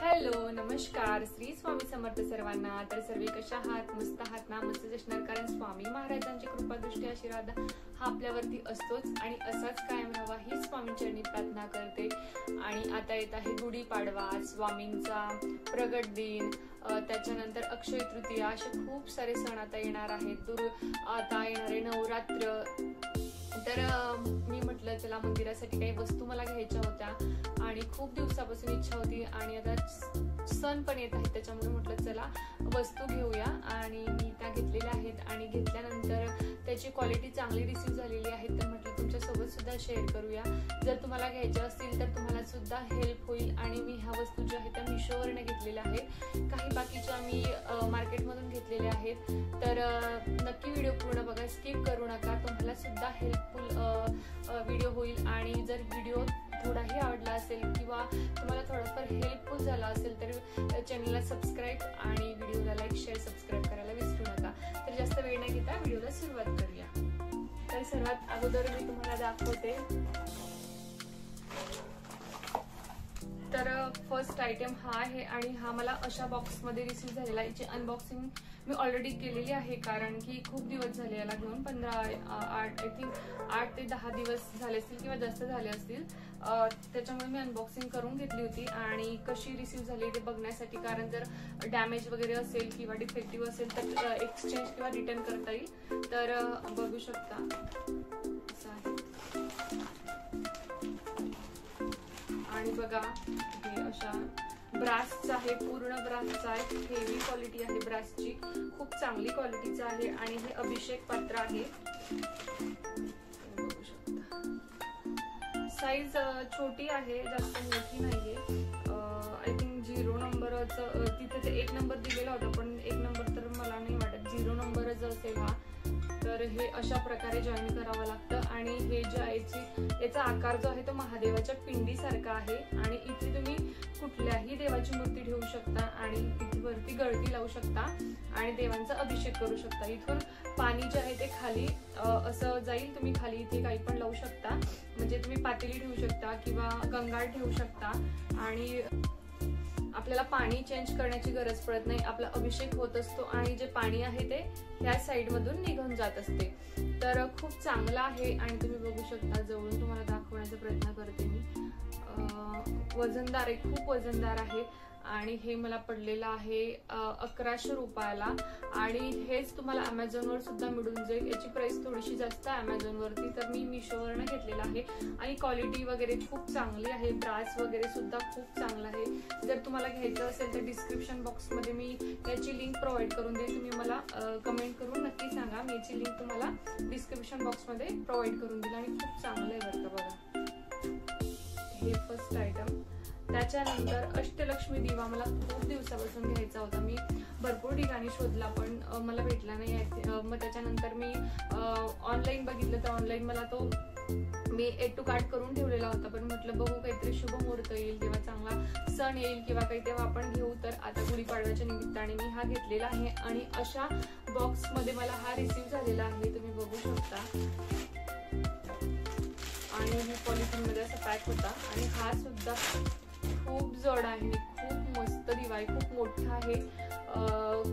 Hello नमस्कार, श्री स्वामी समर्थ सर्वांना। तर सर्व कशा आहात? मस्त आहात ना? मस्तच असणार, कारण स्वामी महाराजांची कृपा दृष्टी आशीर्वाद हा आपल्यावरती असतोच आणि असाच कायम राहावा ही स्वामींचरणी प्रार्थना करते। आणि आता येत आहे गुढीपाडवा, स्वामींचा प्रगट दिन, त्याच्यानंतर अक्षय तृतीया, असे खूप सारे सण आता येणार आहेत। आता येणारे नवरात्र। तर मी म्हटलं चला मंदिरासाठी काही वस्तू मला घ्यायच्या होत्या आणि खूप दिवसापासून इच्छा होती आणि आता सण पण येत आहेत, त्याच्यामुळे म्हटलं चला वस्तू घेऊया। आणि मी त्या घेतलेल्या आहेत आणि घेतल्यानंतर त्याची क्वालिटी चांगली रिसीव्ह झालेली आहे, तर म्हटलं तुमच्यासोबत सुद्धा शेअर करूया। जर तुम्हाला घ्यायच्या असतील तर तुम्हाला सुद्धा हेल्प होईल। आणि मी ह्या वस्तू ज्या आहेत त्या मिशोवरने घेतलेल्या आहेत, काही बाकीच्या मी मार्केटमधून घेतलेल्या आहेत। तर नक्की व्हिडिओ पूर्ण बघा, स्किप करू नका, तुम्हाला सुद्धा हेल्पफुल व्हिडिओ होईल। आणि जर व्हिडिओ थोडाही आवडला असेल किंवा तुम्हाला थोडंफार हेल्पफुल झाला असेल तर चॅनलला सबस्क्राईब आणि व्हिडिओला लाईक शेअर सबस्क्राईब करायला विसरू नका। तर जास्त वेळ न घेता व्हिडिओला सुरुवात करूया। तर सर्वात अगोदर मी तुम्हाला दाखवते। तर फर्स्ट आयटम हा आहे आणि हा मला अशा बॉक्स मध्ये रिसीव्ह झालेला आहे। याची अनबॉक्सिंग मी ऑलरेडी केलेली आहे, कारण की खूप दिवस झाले याला घेऊन, 8 ते 10 दिवस झाले असतील किंवा जास्त झाले असतील। त्याच्यामुळे मी अनबॉक्सिंग करून घेतली होती आणि कशी रिसीव्ह झाली ते बघण्यासाठी, कारण जर डॅमेज वगैरे असेल किंवा डिफेक्टिव्ह असेल तर एक्सचेंज किंवा रिटर्न करता येईल। तर बघू शकता असं आहे। आणि बघा हे अशा ब्रासचा आहे, पूर्ण ब्रासचा आहे, हेवी क्वालिटी आहे ब्रासची, खूप चांगली क्वालिटीचा आहे। आणि हे अभिषेक पात्र आहे, बघू शकता। साईज छोटी आहे, जास्त मोठी नाहीये। आय थिंक 0 नंबरच तिथे ते 1 नंबर दिलेला होता, पण 1 नंबर तर मला नाही वाटत, 0 नंबरच असेल हा। तर हे अशा प्रकारे जॉईन करावं लागतं। आणि हे जे आहे याचा आकार जो आहे तो महादेवाच्या पिंडीसारखा आहे। आणि इथे तुम्ही कुठल्याही देवाची मूर्ती ठेवू शकता आणि इथे वरती गळती लावू शकता आणि देवांचा अभिषेक करू शकता। इथून पाणी जे आहे ते खाली असं जाईल, तुम्ही खाली इथे काही पण लावू शकता, म्हणजे तुम्ही पातेली ठेवू शकता किंवा गंगाळ ठेवू शकता। आणि आपल्याला पाणी चेंज करण्याची गरज पडत नाही, आपला अभिषेक होत असतो आणि जे पाणी आहे ते ह्या साइड मधून निघून जात असते। तर खूप चांगला आहे आणि तुम्ही बघू शकता, जवळून तुम्हाला दाखवण्याचा प्रयत्न करते मी। वजनदार आहे, खूप वजनदार आहे आणि हे मला पडलेलं आहे 1100 रुपयाला। आणि हेच तुम्हाला अमेझॉन वर सुद्धा मिळून जाईल। याची प्राइस थोडीशी जास्त आहे अमेझॉन वरती, तर मी मिशोवरनं घेतलेला आहे। आणि क्वालिटी वगैरे खूप चांगली आहे, ब्रास वगैरे सुद्धा खूप चांगला आहे। जर तुम्हाला घ्यायचं असेल तर डिस्क्रिप्शन बॉक्स मध्ये मी याची लिंक प्रोव्हाइड करून देईल, तुम्ही मला कमेंट करून नक्की सांगा, मी याची लिंक तुम्हाला डिस्क्रिप्शन बॉक्स मध्ये प्रोव्हाइड करून देईल। आणि खूप चांगलं आहे बरं का, बघा हे फर्स्ट आयटम। त्याच्यानंतर अष्टलक्ष्मी दिवा मला खूप दिवसापासून घ्यायचा होता, मी भरपूर ठिकाणी शोधला पण मला भेटला नाही। मग त्याच्यानंतर मी ऑनलाईन बघितलं, तर ऑनलाईन मला तो मी एड टू कार्ट करून ठेवलेला होता, पण म्हटलं बघू काहीतरी शुभ मुहूर्त येईल तेव्हा, चांगला सण येईल किंवा काही तेव्हा आपण घेऊ। तर आता गुढीपाडव्याच्या निमित्ताने मी हा घेतलेला आहे आणि अशा बॉक्स मध्ये मला हा रिसीव्ह झालेला आहे, तुम्ही बघू शकता। आणि हे पॉलिथिन मध्ये असं पॅक होता आणि हा सुद्धा खूप जड आहे, खूप मस्त दिवा आहे, खूप मोठा आहे,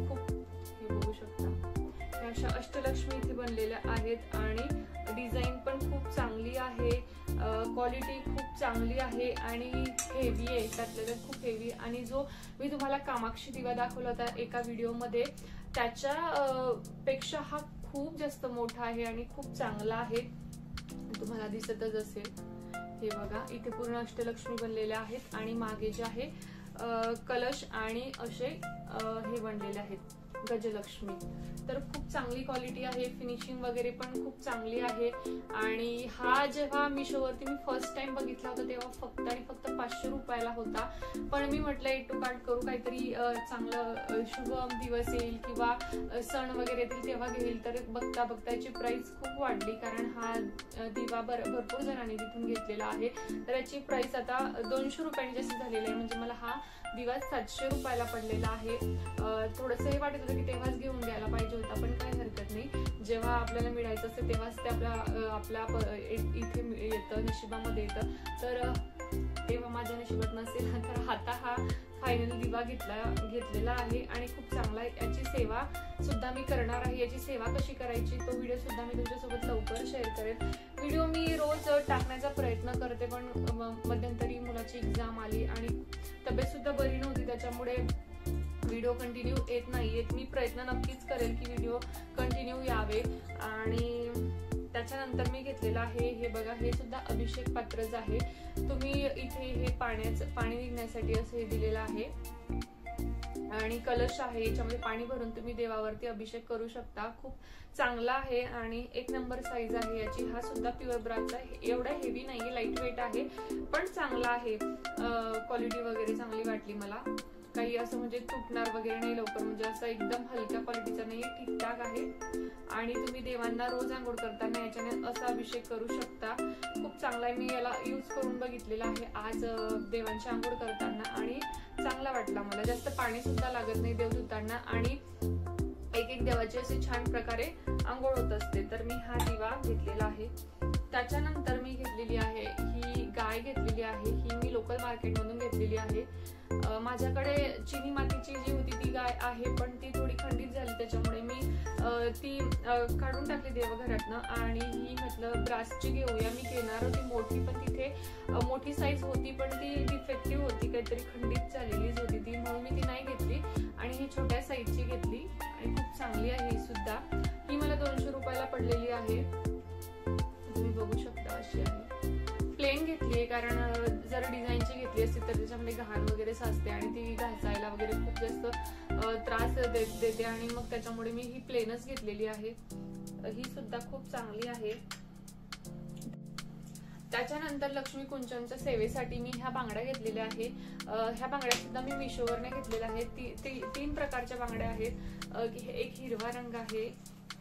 खूप हे बघू शकता। अशा अष्टलक्ष्मी इथे बनलेल्या आहेत आणि डिझाईन पण खूप चांगली आहे, क्वालिटी खूप चांगली आहे आणि हेवी आहे, त्यातल्या त्यात खूप हेवी। आणि जो मी तुम्हाला कामाक्षी दिवा दाखवला होता एका व्हिडिओ मध्ये, त्याच्या पेक्षा हा खूप जास्त मोठा आहे आणि खूप चांगला आहे, तुम्हाला दिसतच असेल। हे बघा, इथे पूर्ण अष्टलक्ष्मी बनलेल्या आहेत आणि मागे जे आहे कलश आणि असे हे बनलेले आहेत गजलक्ष्मी। तर खूप चांगली क्वालिटी आहे, फिनिशिंग वगैरे पण खूप चांगली आहे। आणि हा जेव्हा मिशोवरती मी फर्स्ट टाइम बघितला होता तेव्हा फक्त आणि फक्त 500 रुपयाला होता, पण मी म्हटलं एड टू कार्ट करू, काहीतरी चांगलं शुभ दिवस येईल किंवा सण वगैरे येतील तेव्हा घेईल। तर बघता बघता याची प्राइस खूप वाढली, कारण हा दिवा भरपूर जणांनी तिथून घेतलेला आहे, तर याची प्राइस आता 200 रुपयांनी जास्त झालेली आहे। म्हणजे मला हा दिवा 700 रुपयाला पडलेला आहे। थोडंसं हे वाटत होतं की तेव्हाच घेऊन द्यायला पाहिजे होता, पण काही हरकत नाही, जेव्हा आपल्याला मिळायचं असतं तेव्हाच ते आपल्या इथे येतं, नशिबामध्ये येतं। तर तेव्हा माझ्या नशिबात नसेल, तर आता हा फायनल दिवा घेतलेला आहे आणि खूप चांगला याची सेवा सुद्धा मी करणार आहे. याची सेवा कशी करायची तो व्हिडिओ सुद्धा मी तुमच्यासोबत लवकर शेअर करेन. व्हिडिओ मी रोज टाकण्याचा प्रयत्न करते, पण मध्यंतरी मुलाची एक्झाम आली आणि तब्येत सुद्धा बरी नव्हती, त्याच्यामुळे व्हिडिओ कंटिन्यू येत नाहीयेत. मी प्रयत्न नक्कीच करेल की व्हिडिओ कंटिन्यू यावे. आणि त्याच्यानंतर मी घेतलेलं आहे हे बघा, हे सुद्धा अभिषेक पात्रच आहे. तुम्ही इथे हे पाणी निघण्यासाठी असं हे दिलेलं आहे आणि कलश आहे, याच्यामध्ये पाणी भरून तुम्ही देवावरती अभिषेक करू शकता. खूप चांगला आहे आणि 1 नंबर साईज आहे याची. हा सुद्धा प्युअर ब्रासचा आहे, एवढा हेवी नाहीये, लाईट वेट आहे पण चांगला आहे. क्वालिटी वगैरे चांगली वाटली मला, काही असं म्हणजे तुटणार वगैरे नाही लवकर, म्हणजे असं एकदम हलक्या क्वालिटीचा नाही, ठीकठाक आहे. आणि तुम्ही देवांना रोज आंघोळ करताना याच्याने असा अभिषेक करू शकता. खूप चांगला आहे, मी याला यूज करून बघितलेला आहे आज देवांची आंघोळ करताना आणि चांगला वाटला मला. जास्त पाणी सुद्धा लागत नाही देव धुताना आणि एक देवाची असे छान प्रकारे आंघोळ होत असते. तर मी हा दिवा घेतलेला आहे. त्याच्यानंतर मी घेतलेली आहे ही गाय घेतलेली आहे, ही मी लोकल मार्केट मधून घेतलेली आहे. माझ्याकडे चिनी मातीची जी होती ती गाय आहे, पण ती थोडी खंडित झाली, त्याच्यामुळे मी ती काढून टाकली देवघरातनं आणि ही म्हटलं ब्रासची घेऊया. मी घेणार होती मोठी, पण तिथे मोठी साईज होती पण ती डिफेक्टिव्ह होती, काहीतरी खंडित झालेलीच होती ती, म्हणून मी ती नाही घेतली आणि ही छोट्या साईजची घेतली आणि खूप चांगली आहे ही सुद्धा. ही मला 200 रुपयाला पडलेली आहे, तुम्ही बघू शकता. अशी आहे, प्लेन घेतली आहे कारण जर डिझाईनची घेतली असती तर त्याच्यामध्ये घाण वगैरे साचते आणि ती घासायला वगैरे खूप जास्त त्रास देते आणि मग त्याच्यामुळे मी ही प्लेनच घेतलेली आहे. ही सुद्धा खूप चांगली आहे. त्याच्यानंतर लक्ष्मी कुंचनच्या सेवेसाठी मी ह्या बांगड्या घेतलेल्या आहे. ह्या बांगड्या सुद्धा मी मिशोवरने घेतलेल्या आहेत. 3 प्रकारच्या बांगड्या आहेत. एक हिरवा रंग आहे,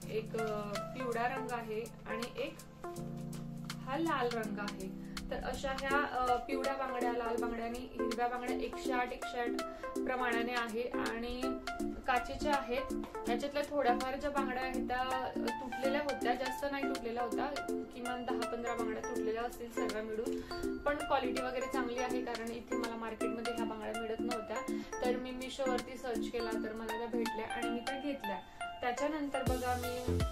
एक पिवळा रंग आहे आणि एक हा लाल रंग आहे. तर अशा ह्या पिवळ्या बांगड्या, लाल बांगड्या आणि हिरव्या बांगड्या 108 प्रमाणाने आहे आणि काचेच्या आहेत. याच्यातल्या थोड्याफार ज्या बांगड्या आहेत त्या तुटलेल्या होत्या, जास्त नाही तुटलेल्या होत्या, किमान 10-15 बांगड्या तुटलेल्या असतील सर्व मिळून, पण क्वालिटी वगैरे चांगली आहे कारण इथे मला मार्केटमध्ये ह्या बांगड्या मिळत नव्हत्या. तर मी मिशोवरती सर्च केला तर मला त्या भेटल्या आणि मी त्या घेतल्या. त्याच्यानंतर बघा मी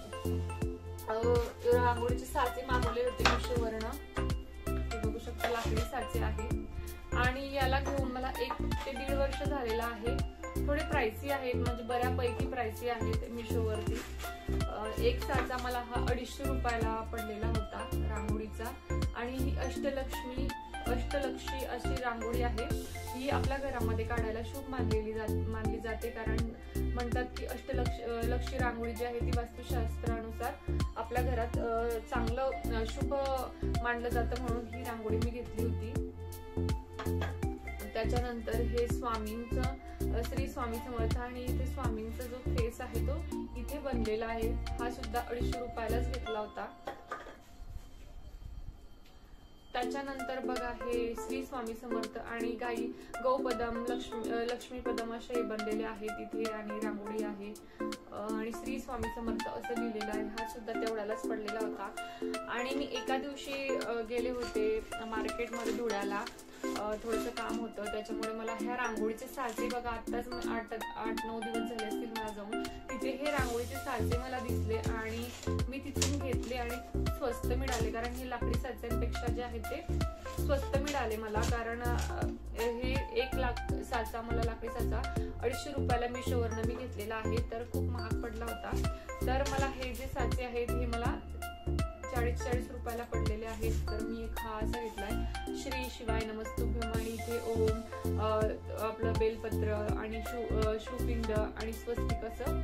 रांगोळीचे साचे मागवले होते मिशोवरनं, ते बघू शकता लाकडी साचे आहे आणि याला घेऊन मला 1 ते 1.5 वर्ष झालेला आहे. थोडे प्राइसी आहेत, म्हणजे बऱ्यापैकी प्राइसी आहेत मिशोवरती. एक साचा मला हा 250 रुपयाला पडलेला होता रांगोळीचा आणि ही अष्टलक्ष्मी अशी रांगोळी आहे. ही आपल्या घरामध्ये काढायला शुभ मानली जाते कारण म्हणतात की अष्टलक्ष्मी रांगोळी जी आहे ती वास्तुशास्त्रानुसार आपल्या घरात चांगलं शुभ मानलं जातं, म्हणून ही रांगोळी मी घेतली होती. त्याच्यानंतर हे स्वामींचं श्री स्वामी समर्थ आणि इथे स्वामींचा जो फेस आहे तो इथे बनलेला आहे. हा सुद्धा 250 रुपयालाच घेतला होता. त्याच्यानंतर बघा हे श्री स्वामी समर्थ आणि गाई गौपदम लक्ष्मीपदम असे बनलेले आहेत इथे आणि रांगोळी आहे आणि श्री स्वामी समर्थ असं लिहिलेलं आहे. हा सुद्धा तेवढ्यालाच पडलेला होता आणि मी एका दिवशी गेले होते मार्केटमध्ये धुळ्याला, थोडंसं काम होतं, त्याच्यामुळे मला ह्या रांगोळीचे साचे बघा आत्ताच 8-9 दिवस झाले असतील मला जाऊन, तिथे हे रांगोळीचे साचे मला दिसले आणि मी तिथून घेतले आणि स्वस्त मिळाले कारण हे लाकडी साच्यांपेक्षा जे आहे ते स्वस्त मिळाले मला. कारण हे 1 लाख साचा मला लाकडी साचा 250 रुपयाला मिशोवरनं मी घेतलेला आहे, तर खूप महाग पडला होता. तर मला हे जे साचे आहेत हे मला 40 रुपयाला पडलेले आहेत. तर मी एक हा असा घेतलाय श्री शिवाय नमस्तुभ्यम आणि इथे ओम, आपलं बेलपत्र आणि शुपिंड आणि स्वस्तिक असं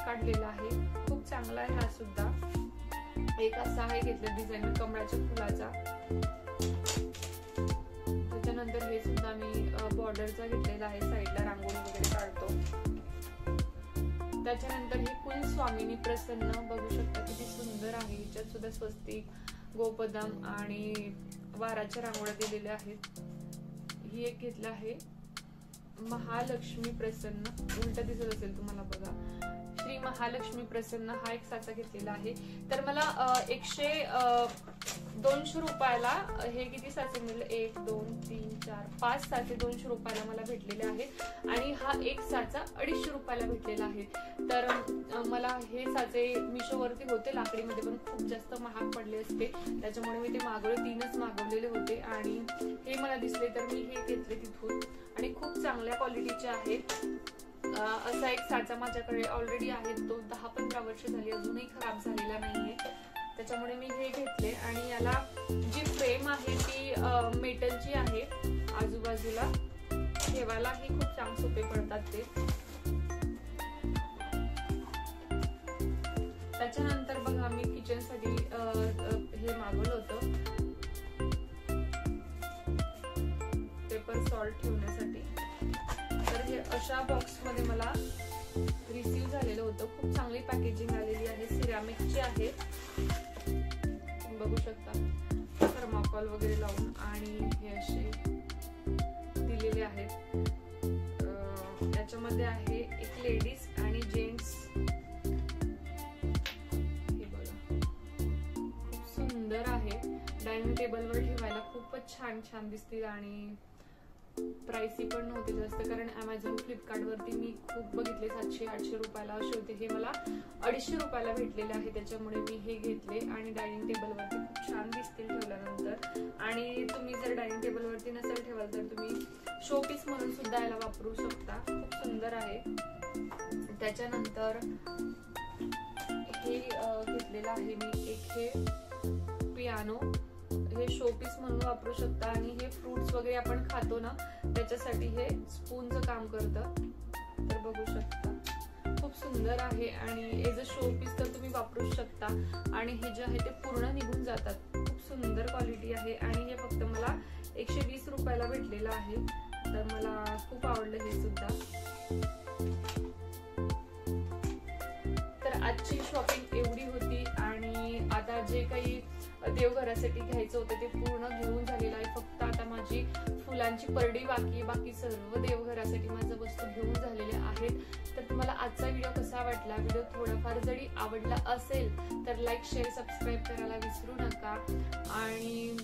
काढलेलं आहे. खूप चांगला आहे हा सुद्धा. एक असा आहे घेतलं डिझाईन कमळाच्या फुलाचा. त्याच्यानंतर हे सुद्धा मी बॉर्डरचा घेतलेला आहे, साईडला रांगोळी वगैरे काढतो. त्याच्यानंतर हे कुल स्वामिनी प्रसन्न बघू शकता किती सुंदर आहे. याच्यात सुद्धा स्वस्तिक, गोपदम आणि वाराच्या रांगोळ्या दिलेल्या आहेत. ही एक घेतला आहे महालक्ष्मी प्रसन्न, उलट दिसत असेल तुम्हाला बघा, श्री महालक्ष्मी प्रसन्न हा एक साचा घेतलेला आहे. तर मला 100 200 रुपयाला हे किती साचे मिळेल, 1 2 3 4 5 साचे 200 रुपयाला मला भेटलेले आहेत आणि हा एक साचा 250 रुपयाला भेटलेला आहे. तर मला हे साचे मिशोवरती होते लाकडीमध्ये पण खूप जास्त महाग पडले असते, त्याच्यामुळे मी ते मागवले. 3च मागवलेले होते आणि हे मला दिसले तर मी हे घेतले तिथून आणि खूप चांगल्या क्वालिटीचे आहेत. असा एक साचा माझ्याकडे ऑलरेडी आहे, तो 10-15 वर्ष झाली अजूनही खराब झालेला नाहीये, त्याच्यामुळे मी हे घेतले. आणि याला जी फ्रेम आहे ती मेटलची आहे, आजूबाजूला ठेवायलाही खूप सोपे पडतात ते. त्याच्यानंतर बघा मी किचन साठी हे मागवलं होतं, पेपर सॉल्ट ठेवण्यासाठी. तर हे अशा बॉक्स मध्ये मला रिसीव्ह झालेलं होतं. खूप चांगली पॅकेजिंग आलेली आहे, सिरॅमिकची आहे, बघू शकता, थर्माकॉल वगैरे लावून. आणि हे असे दिलेले आहेत. याच्यामध्ये आहे एक लेडीज आणि जेंट्स. हे बघा खूप सुंदर आहे, डायनिंग टेबलवर ठेवायला खूपच छान छान दिसतील आणि प्राइसी पण नव्हते जास्त, कारण अमेझॉन फ्लिपकार्ट वरती मी खूप बघितले 700-800 रुपयाला असे होते. हे मला 250 रुपयाला भेटलेले आहे, त्याच्यामुळे मी हे घेतले आणि डायनिंग टेबल वरती खूप छान दिसतील ठेवल्यानंतर. आणि तुम्ही जर डायनिंग टेबल वरती नसेल ठेवाल तर तुम्ही शो पीस म्हणून सुद्धा याला वापरू शकता, खूप सुंदर आहे. त्याच्यानंतर हे घेतलेलं आहे मी एक, हे पियानो, हे शोपीस म्हणून वापरू शकता. आणि हे फ्रुट्स वगैरे आपण खातो ना त्याच्यासाठी हे स्पूनचं काम करतं, तर बघू शकता खूप सुंदर आहे. आणि एज अ शोपीस तर तुम्ही वापरू शकता. आणि हे जे आहे ते पूर्ण निघून जातात, खूप सुंदर क्वालिटी आहे. आणि हे फक्त मला 120 रुपयाला भेटलेलं आहे, तर मला खूप आवडलं हे सुद्धा. तर आजची शॉपिंग एवढी होती आणि आता जे काही देवघरासाठी घ्यायचं होतं ते पूर्ण घेऊन झालेलं आहे. फक्त आता माझी फुलांची परडी बाकी सर्व देवघरासाठी माझं वस्तू घेऊन झालेल्या आहेत. तर तुम्हाला आजचा व्हिडिओ कसा वाटला, व्हिडिओ थोडाफार जरी आवडला असेल तर लाईक शेअर सबस्क्राईब करायला विसरू नका. आणि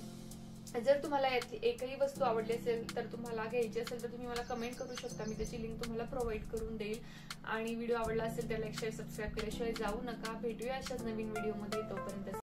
जर तुम्हाला यातली एकही वस्तू आवडली असेल तर तुम्हाला घ्यायची असेल तर तुम्ही मला कमेंट करू शकता, मी त्याची लिंक तुम्हाला प्रोव्हाइड करून देईल. आणि व्हिडिओ आवडला असेल तर लाईक शेअर सबस्क्राईब केल्याशिवाय जाऊ नका. भेटूया अशाच नवीन व्हिडिओमध्ये, तोपर्यंत